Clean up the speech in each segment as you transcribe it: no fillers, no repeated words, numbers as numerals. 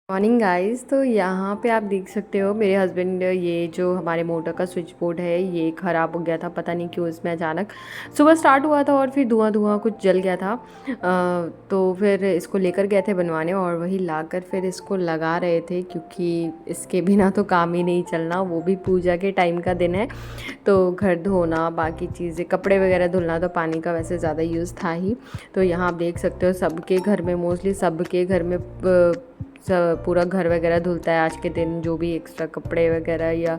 Morning guys. तो यहाँ पे आप देख सकते हो मेरे हस्बैंड, ये जो हमारे मोटर का स्विच बोर्ड है ये ख़राब हो गया था। पता नहीं क्यों इसमें अचानक सुबह स्टार्ट हुआ था और फिर धुआं धुआं कुछ जल गया था। तो फिर इसको लेकर गए थे बनवाने और वही लाकर फिर इसको लगा रहे थे, क्योंकि इसके बिना तो काम ही नहीं चलना। वो भी पूजा के टाइम का दिन है तो घर धोना, बाकी चीज़ें, कपड़े वगैरह धुलना, तो पानी का वैसे ज़्यादा यूज़ था ही। तो यहाँ आप देख सकते हो सबके घर में, मोस्टली सबके घर में सब पूरा घर वगैरह धुलता है आज के दिन। जो भी एक्स्ट्रा कपड़े वगैरह या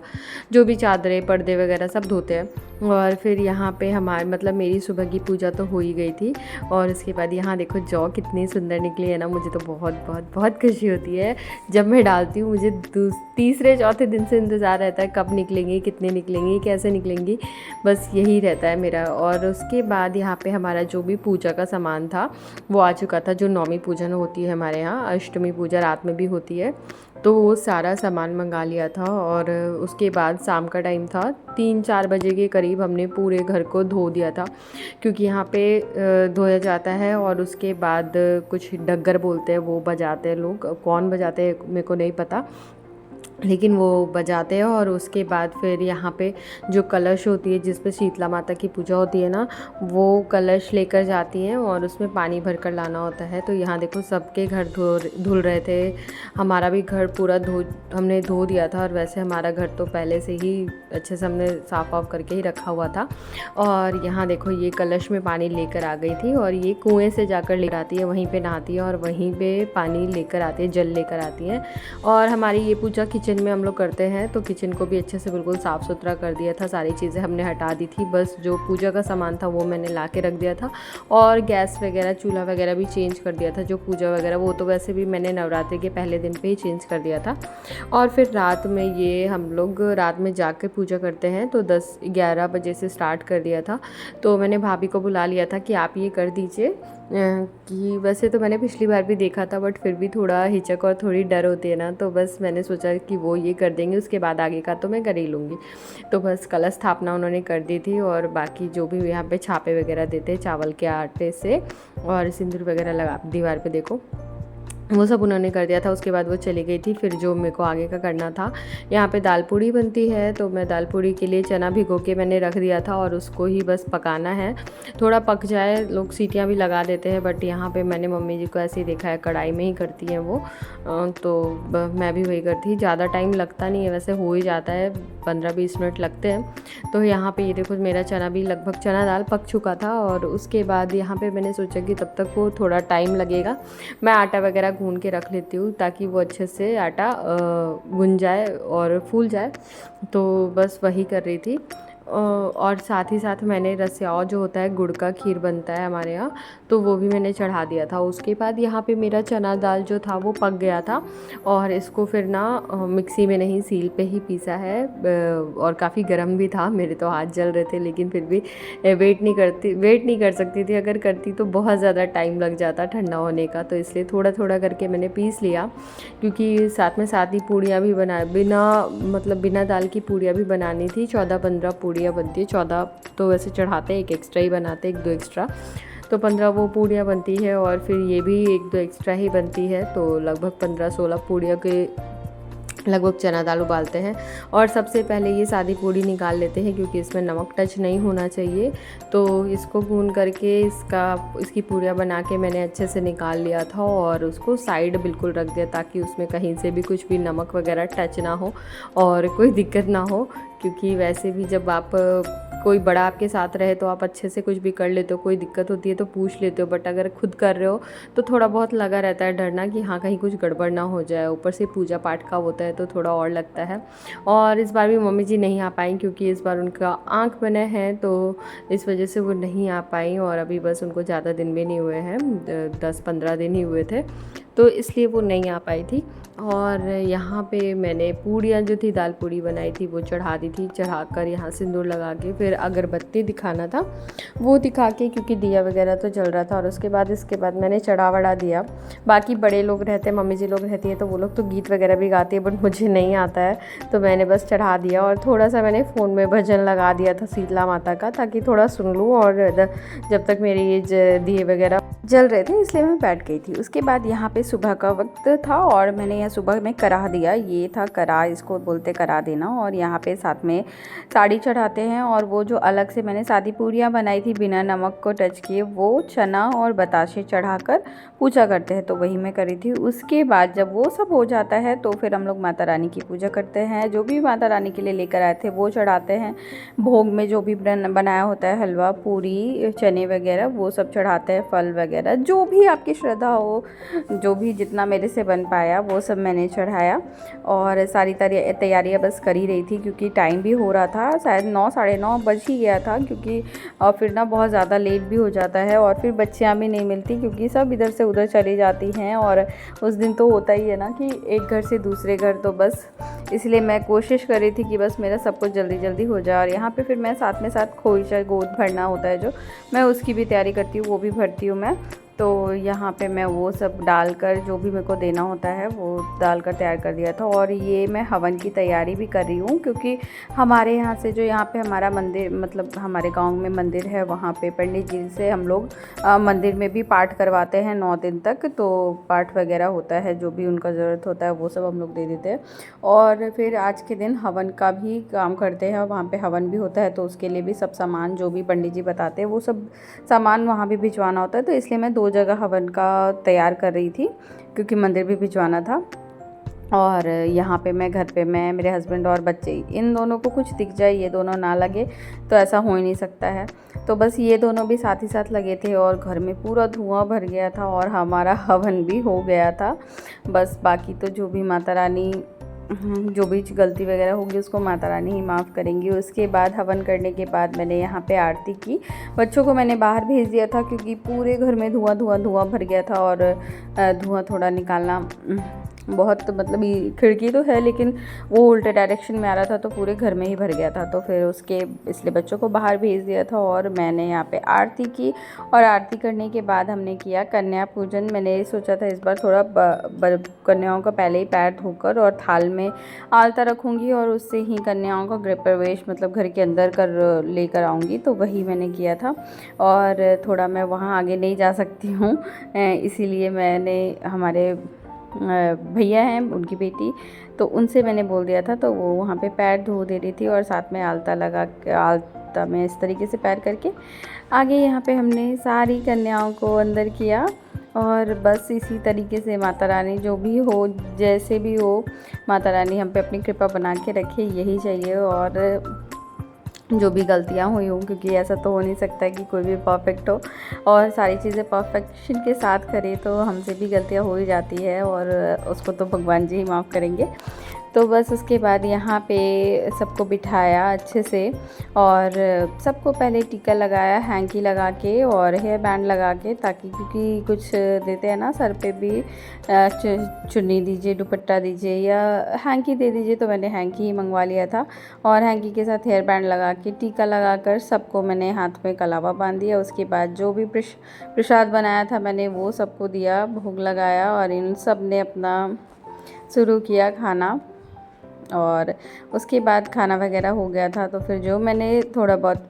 जो भी चादरें पर्दे वगैरह सब धोते हैं। और फिर यहाँ पे हमारे मतलब मेरी सुबह की पूजा तो हो ही गई थी। और उसके बाद यहाँ देखो जौ कितनी सुंदर निकली है ना। मुझे तो बहुत बहुत बहुत खुशी होती है जब मैं डालती हूँ। मुझे तीसरे चौथे दिन से इंतज़ार रहता है कब निकलेंगी, कितने निकलेंगी, कैसे निकलेंगी, बस यही रहता है मेरा। और उसके बाद यहाँ पे हमारा जो भी पूजा का सामान था वो आ चुका था। जो नौमी पूजन होती है हमारे यहाँ, अष्टमी पूजा रात में भी होती है, तो वो सारा सामान मंगा लिया था। और उसके बाद शाम का टाइम था, 3-4 बजे के करीब हमने पूरे घर को धो दिया था, क्योंकि यहाँ पे धोया जाता है। और उसके बाद कुछ डग्गर बोलते हैं, वो बजाते हैं लोग, कौन बजाते हैं मेरे को नहीं पता, लेकिन वो बजाते हैं। और उसके बाद फिर यहाँ पे जो कलश होती है जिस पे शीतला माता की पूजा होती है ना, वो कलश लेकर जाती हैं और उसमें पानी भर कर लाना होता है। तो यहाँ देखो सबके घर धुल रहे थे। हमारा भी घर पूरा हमने धो दिया था। और वैसे हमारा घर तो पहले से ही अच्छे से हमने साफ वाफ करके ही रखा हुआ था। और यहाँ देखो ये कलश में पानी लेकर आ गई थी और ये कुएँ से जाकर ले आती है, वहीं पर नहाती है और वहीं पर पानी लेकर आती है, जल लेकर आती है। और हमारी ये पूजा किचन में हम लोग करते हैं, तो किचन को भी अच्छे से बिल्कुल साफ़ सुथरा कर दिया था। सारी चीज़ें हमने हटा दी थी, बस जो पूजा का सामान था वो मैंने ला के रख दिया था। और गैस वगैरह, चूल्हा वगैरह भी चेंज कर दिया था। जो पूजा वगैरह वो तो वैसे भी मैंने नवरात्रि के पहले दिन पे ही चेंज कर दिया था। और फिर रात में ये हम लोग रात में जाकर पूजा करते हैं, तो 10-11 बजे से स्टार्ट कर दिया था। तो मैंने भाभी को बुला लिया था कि आप ये कर दीजिए। कि वैसे तो मैंने पिछली बार भी देखा था, बट फिर भी थोड़ा हिचक और थोड़ी डर होती है ना, तो बस मैंने सोचा कि वो ये कर देंगे, उसके बाद आगे का तो मैं कर ही लूँगी। तो बस कलश स्थापना उन्होंने कर दी थी। और बाकी जो भी यहाँ पे छापे वगैरह देते हैं चावल के आटे से, और सिंदूर वगैरह लगा दीवार पे देखो, वो सब उन्होंने कर दिया था। उसके बाद वो चली गई थी। फिर जो मेरे को आगे का करना था, यहाँ पे दाल पूड़ी बनती है, तो मैं दाल पूड़ी के लिए चना भिगो के मैंने रख दिया था और उसको ही बस पकाना है। थोड़ा पक जाए, लोग सीटियाँ भी लगा देते हैं, बट यहाँ पे मैंने मम्मी जी को ऐसे ही देखा है, कढ़ाई में ही करती हैं वो। तो मैं भी वही करती। ज़्यादा टाइम लगता नहीं है, वैसे हो ही जाता है, 15-20 मिनट लगते हैं। तो यहाँ पे ये देखो मेरा चना भी लगभग, चना दाल पक चुका था। और उसके बाद यहाँ पे मैंने सोचा कि तब तक वो थोड़ा टाइम लगेगा, मैं आटा वगैरह गूंद के रख लेती हूँ, ताकि वो अच्छे से आटा गुन जाए और फूल जाए। तो बस वही कर रही थी। और साथ ही साथ मैंने रसियाव जो होता है, गुड़ का खीर बनता है हमारे यहाँ, तो वो भी मैंने चढ़ा दिया था। उसके बाद यहाँ पे मेरा चना दाल जो था वो पक गया था। और इसको फिर ना मिक्सी में नहीं, सील पे ही पीसा है। और काफ़ी गर्म भी था, मेरे तो हाथ जल रहे थे, लेकिन फिर भी वेट नहीं कर सकती थी। अगर करती तो बहुत ज़्यादा टाइम लग जाता ठंडा होने का, तो इसलिए थोड़ा थोड़ा करके मैंने पीस लिया। क्योंकि साथ ही पूड़ियाँ भी बिना दाल की पूड़ियाँ भी बनानी थी। 14-15 पूड़ियाँ बनती है, 14 तो वैसे चढ़ाते हैं, एक एक्स्ट्रा ही बनाते, 1-2 एक्स्ट्रा, तो 15 वो पूड़ियाँ बनती है। और फिर ये भी 1-2 एक्स्ट्रा ही बनती है, तो लगभग 15-16 पूड़ियों के लगभग चना दाल उबालते हैं। और सबसे पहले ये सादी पूड़ी निकाल लेते हैं, क्योंकि इसमें नमक टच नहीं होना चाहिए। तो इसको भून करके इसकी पूड़ियाँ बना के मैंने अच्छे से निकाल लिया था और उसको साइड बिल्कुल रख दिया, ताकि उसमें कहीं से भी कुछ भी नमक वगैरह टच ना हो और कोई दिक्कत ना हो। क्योंकि वैसे भी जब आप कोई बड़ा आपके साथ रहे तो आप अच्छे से कुछ भी कर लेते हो, कोई दिक्कत होती है तो पूछ लेते हो, बट अगर खुद कर रहे हो तो थोड़ा बहुत लगा रहता है डरना कि हाँ कहीं कुछ गड़बड़ ना हो जाए। ऊपर से पूजा पाठ का होता है तो थोड़ा और लगता है। और इस बार भी मम्मी जी नहीं आ पाई, क्योंकि इस बार उनका आँख बने हैं, तो इस वजह से वो नहीं आ पाई। और अभी बस उनको ज़्यादा दिन भी नहीं हुए हैं, 10-15 दिन ही हुए थे, तो इसलिए वो नहीं आ पाई थी। और यहाँ पे मैंने पूड़ियाँ जो थी, दाल पूड़ी बनाई थी, वो चढ़ा दी थी। चढ़ाकर यहाँ सिंदूर लगा के फिर अगरबत्ती दिखाना था, वो दिखा के, क्योंकि दिया वगैरह तो जल रहा था। और इसके बाद मैंने चढ़ा वढ़ा दिया। बाकी बड़े लोग रहते हैं, मम्मी जी लोग रहती है, तो वो लोग तो गीत वगैरह भी गाती है, बट मुझे नहीं आता है, तो मैंने बस चढ़ा दिया। और थोड़ा सा मैंने फ़ोन में भजन लगा दिया था शीतला माता का, ताकि थोड़ा सुन लूँ। और जब तक मेरे ये दिए वगैरह जल रहे थे, इसलिए मैं बैठ गई थी। उसके बाद यहाँ पे सुबह का वक्त था और मैंने यह सुबह में करा दिया। ये था करा, इसको बोलते करा देना। और यहाँ पे साथ में साड़ी चढ़ाते हैं। और वो जो अलग से मैंने सादी पूरियाँ बनाई थी बिना नमक को टच किए, वो चना और बताशे चढ़ाकर पूजा करते हैं, तो वही मैं करी थी। उसके बाद जब वो सब हो जाता है तो फिर हम लोग माता रानी की पूजा करते हैं। जो भी माता रानी के लिए लेकर आए थे वो चढ़ाते हैं। भोग में जो भी बनाया होता है, हलवा पूरी चने वगैरह, वो सब चढ़ाते हैं। फल वगैरह जो भी आपकी श्रद्धा हो, जो भी जितना मेरे से बन पाया वो सब मैंने चढ़ाया। और सारी तैयारियां बस कर ही रही थी क्योंकि टाइम भी हो रहा था, शायद 9 साढ़े 9 बज ही गया था। क्योंकि फिर ना बहुत ज़्यादा लेट भी हो जाता है और फिर बच्चियाँ भी नहीं मिलती क्योंकि सब इधर से उधर चली जाती हैं। और उस दिन तो होता ही है ना कि एक घर से दूसरे घर, तो बस इसलिए मैं कोशिश कर रही थी कि बस मेरा सब कुछ जल्दी जल्दी हो जाए। और यहाँ पे फिर मैं साथ में साथ खोइचा गोद भरना होता है जो, मैं उसकी भी तैयारी करती हूँ, वो भी भरती हूँ मैं। तो यहाँ पे मैं वो सब डालकर जो भी मेरे को देना होता है वो डालकर तैयार कर दिया था। और ये मैं हवन की तैयारी भी कर रही हूँ क्योंकि हमारे यहाँ से जो यहाँ पे हमारा मंदिर, मतलब हमारे गांव में मंदिर है, वहाँ पे पंडित जी से हम लोग मंदिर में भी पाठ करवाते हैं 9 दिन तक। तो पाठ वगैरह होता है, जो भी उनका ज़रूरत होता है वो सब हम लोग दे देते हैं। और फिर आज के दिन हवन का भी काम करते हैं, वहाँ पे हवन भी होता है, तो उसके लिए भी सब सामान जो भी पंडित जी बताते हैं वो सब सामान वहाँ भी भिजवाना होता है। तो इसलिए मैं 2 जगह हवन का तैयार कर रही थी क्योंकि मंदिर भी भिजवाना था। और यहाँ पे मैं घर पे मैं, मेरे हस्बैंड और बच्चे, इन दोनों को कुछ दिख जाए, ये दोनों ना लगे तो ऐसा हो ही नहीं सकता है। तो बस ये दोनों भी साथ ही साथ लगे थे और घर में पूरा धुआं भर गया था और हमारा हवन भी हो गया था। बस बाकी तो जो भी माता रानी, जो भी गलती वगैरह होगी उसको माता रानी ही माफ़ करेंगी। उसके बाद हवन करने के बाद मैंने यहाँ पे आरती की। बच्चों को मैंने बाहर भेज दिया था क्योंकि पूरे घर में धुआं धुआं धुआं भर गया था। और धुआं थोड़ा निकालना बहुत, मतलब खिड़की तो है लेकिन वो उल्टे डायरेक्शन में आ रहा था तो पूरे घर में ही भर गया था। तो फिर उसके इसलिए बच्चों को बाहर भेज दिया था और मैंने यहाँ पे आरती की। और आरती करने के बाद हमने किया कन्या पूजन। मैंने सोचा था इस बार थोड़ा कन्याओं का पहले ही पैर धोकर और थाल में आलता रखूँगी और उससे ही कन्याओं का गृह प्रवेश, मतलब घर के अंदर कर लेकर आऊँगी। तो वही मैंने किया था। और थोड़ा मैं वहाँ आगे नहीं जा सकती हूँ, इसीलिए मैंने, हमारे भैया हैं उनकी बेटी, तो उनसे मैंने बोल दिया था, तो वो वहाँ पे पैर धो दे रही थी और साथ में आलता लगा के, आलता में इस तरीके से पैर करके आगे यहाँ पे हमने सारी कन्याओं को अंदर किया। और बस इसी तरीके से माता रानी जो भी हो, जैसे भी हो, माता रानी हम पे अपनी कृपा बना के रखे, यही चाहिए। और जो भी गलतियाँ हुई हों, क्योंकि ऐसा तो हो नहीं सकता कि कोई भी परफेक्ट हो और सारी चीज़ें परफेक्शन के साथ करें, तो हमसे भी गलतियाँ हो ही जाती है और उसको तो भगवान जी ही माफ़ करेंगे। तो बस उसके बाद यहाँ पे सबको बिठाया अच्छे से और सबको पहले टीका लगाया, हैंकी लगा के और हेयर बैंड लगा के, ताकि क्योंकि कुछ देते हैं ना सर पे भी, चुन्नी दीजिए, दुपट्टा दीजिए या हैंकी दे दीजिए, तो मैंने हैंकी ही मंगवा लिया था। और हैंकी के साथ हेयर बैंड लगा के टीका लगा कर सबको मैंने हाथ में कलावा बांध दिया। उसके बाद जो भी प्रसाद बनाया था मैंने वो सबको दिया, भोग लगाया और इन सब ने अपना शुरू किया खाना। और उसके बाद खाना वगैरह हो गया था, तो फिर जो मैंने थोड़ा बहुत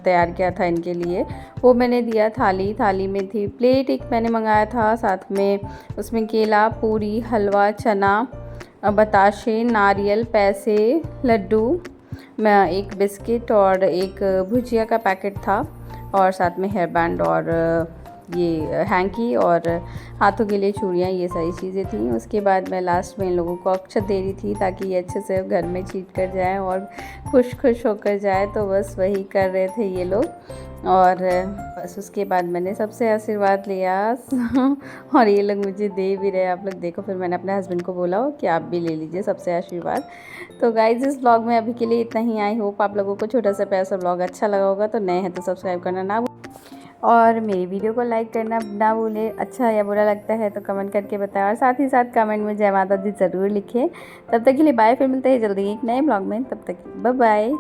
तैयार किया था इनके लिए वो मैंने दिया। थाली में थी प्लेट एक मैंने मंगाया था, साथ में उसमें केला, पूरी, हलवा, चना, बताशे, नारियल, पैसे, लड्डू, एक बिस्किट और एक भुजिया का पैकेट था और साथ में हेयर बैंड और ये हैंकी और हाथों के लिए चूड़ियाँ, ये सारी चीज़ें थी। उसके बाद मैं लास्ट में इन लोगों को अक्षत दे रही थी ताकि ये अच्छे से घर में चीट कर जाएं और खुश होकर जाए। तो बस वही कर रहे थे ये लोग। और बस उसके बाद मैंने सबसे आशीर्वाद लिया और ये लोग मुझे दे भी रहे, आप लोग देखो। फिर मैंने अपने हस्बैंड को बोला हो कि आप भी ले लीजिए सबसे आशीर्वाद। तो गाइज इस ब्लॉग में अभी के लिए इतना ही। आई होप आप लोगों को छोटा सा प्यारा सा ब्लॉग अच्छा लगा होगा। तो नए हैं तो सब्सक्राइब करना ना और मेरी वीडियो को लाइक करना ना भूलें। अच्छा या बुरा लगता है तो कमेंट करके बताएं और साथ ही साथ कमेंट में जय माता दी ज़रूर लिखें। तब तक के लिए बाय, फिर मिलते हैं जल्दी एक नए ब्लॉग में। तब तक बाय बाय।